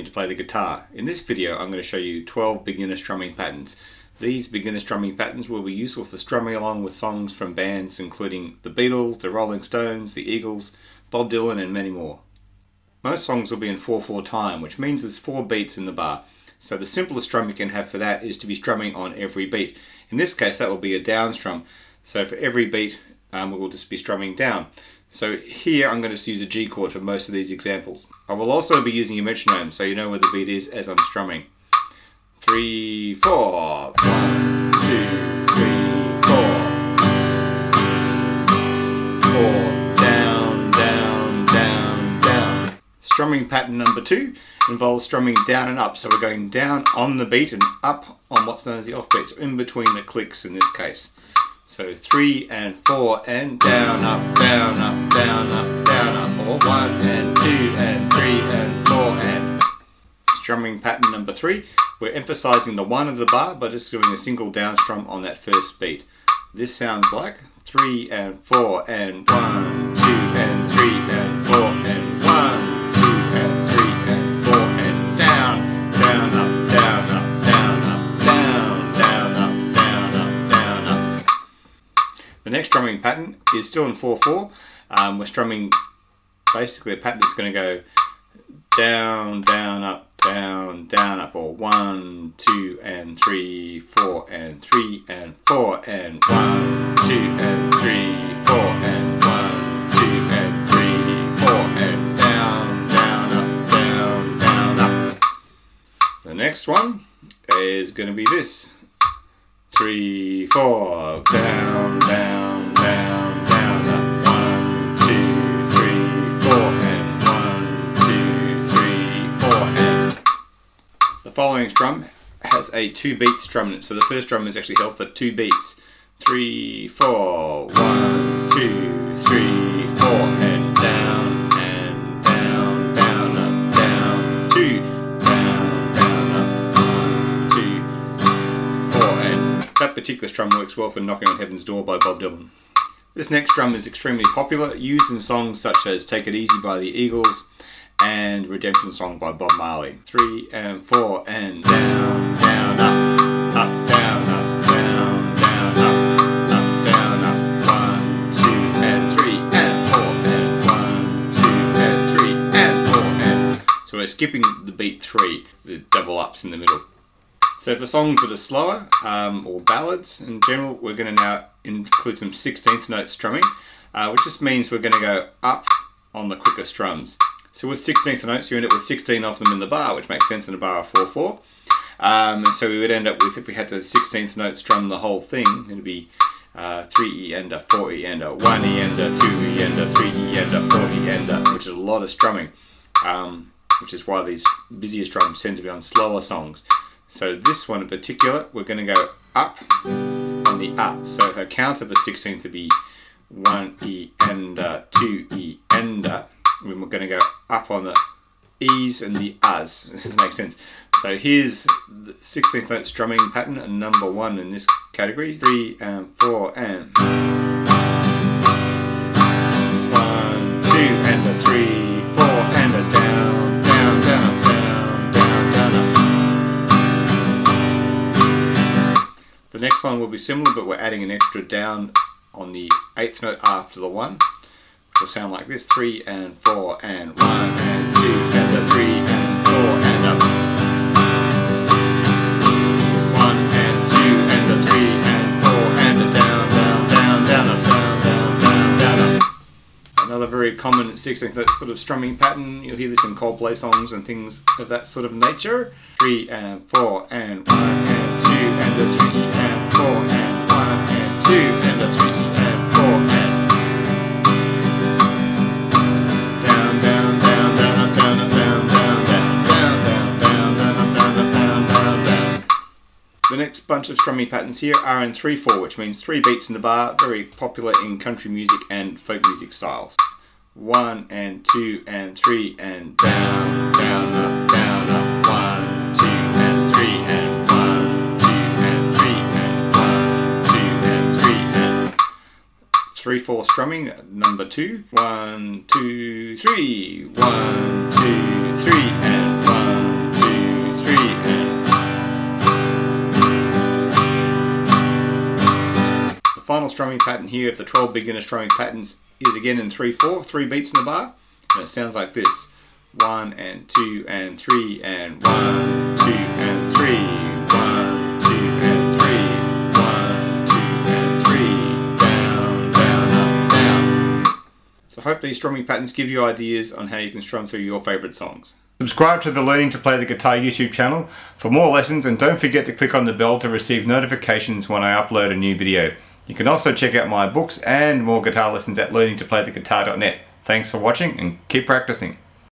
learning to play the guitar. In this video I'm going to show you 12 beginner strumming patterns. These beginner strumming patterns will be useful for strumming along with songs from bands including the Beatles, the Rolling Stones, the Eagles, Bob Dylan and many more. Most songs will be in 4/4 time, which means there's 4 beats in the bar. So the simplest strum you can have for that is to be strumming on every beat. In this case that will be a down strum. So for every beat we will just be strumming down. So here I'm going to use a G chord for most of these examples. I will also be using a metronome so you know where the beat is as I'm strumming. 3, 4, 1, 2, 3, 4. 4, down, down, down, down. Strumming pattern number 2 involves strumming down and up. So we're going down on the beat and up on what's known as the off beat, so in between the clicks in this case. So 3 and 4 and down, up, down, up, down, up, down, up, or 1 and 2 and 3 and 4 and. Strumming pattern number 3, we're emphasizing the 1 of the bar but just doing a single down strum on that first beat. This sounds like 3 and 4 and 1, 2 and 3 and 4 and 1, 2 and 3 and 4 and down, down, up, down, up, down, up, down, down, up, down, up, down, up. The next strumming pattern is still in 4/4. We're strumming basically a pattern that's going to go down, down, up, down, down, up, or 1, 2 and 3, 4 and 3 and 4 and 1, 2 and 3, 4 and 1, 2 and 3, 4 and down, down, up, down, down, up. The next one is going to be this. 3, 4, down, down, down, down, up, 1, 2, 3, 4 and 1, 2, 3, 4 and. The following strum has a 2-beat strum in it, so the first drum is actually held for 2 beats. 3, 4, 1, 2, 3, 4 and down, down, up, down, 2, down, up, 1, 2, 4 and. That particular strum works well for Knocking on Heaven's Door by Bob Dylan. This next drum is extremely popular, used in songs such as Take It Easy by the Eagles and Redemption Song by Bob Marley. 3 and 4 and down, down, up, up, down, up, down, down, up, up, down, up, 1, 2 and 3 and 4 and 1, 2 and 3 and 4 and. So we're skipping the beat 3, the double ups in the middle. So for songs that are slower, or ballads in general, we're going to now include some 16th note strumming, which just means we're going to go up on the quicker strums. So with 16th notes, you end up with 16 of them in the bar, which makes sense in a bar of 4/4. And so we would end up with, if we had to 16th note strum the whole thing, it would be 3E ender, 4E ender, 1E ender, 2E ender, 3E ender, 4E ender, which is a lot of strumming, which is why these busier strums tend to be on slower songs. So this one in particular, we're going to go up on the So if a counter for 16th would be 1E ender, 2E ender. We're going to go up on the E's and the U's. Does that make sense? So here's the 16th note strumming pattern, and number 1 in this category. 3 and 4 and 1, 2 and a 3, 4 and a down, down, down, down, down, down, up. The next one will be similar, but we're adding an extra down on the 8th note after the 1. Will sound like this: 3 and 4 and 1 and 2 and a 3 and 4 and a 1 and 2 and a 3 and 4 and a down, down, down, down, up, down, down, down, down, up. Another very common 16th note sort of strumming pattern. You'll hear this in Coldplay songs and things of that sort of nature. 3 and 4 and 1 and 2 and a 3 and 4 and 1 and 2 and a 3 and 4 and. The next bunch of strumming patterns here are in 3/4, which means 3 beats in the bar, very popular in country music and folk music styles. 1 and 2 and 3 and down, down, up, down, up, 1, 2 and 3 and 1, 2 and 3 and 1, 2 and 3 and. 3/4 strumming, number 2. 1, 2, 3, 1, 2, 3 and 1. final strumming pattern here of the 12 beginner strumming patterns is again in 3/4, 3 beats in the bar, and it sounds like this: 1 and 2 and 3 and 1, 2 and 3, 1, 2 and 3, 1, 2 and 3, down, down, up, down. So I hope these strumming patterns give you ideas on how you can strum through your favourite songs. Subscribe to the Learning to Play the Guitar YouTube channel for more lessons, and don't forget to click on the bell to receive notifications when I upload a new video. You can also check out my books and more guitar lessons at learningtoplaytheguitar.net. Thanks for watching and keep practicing.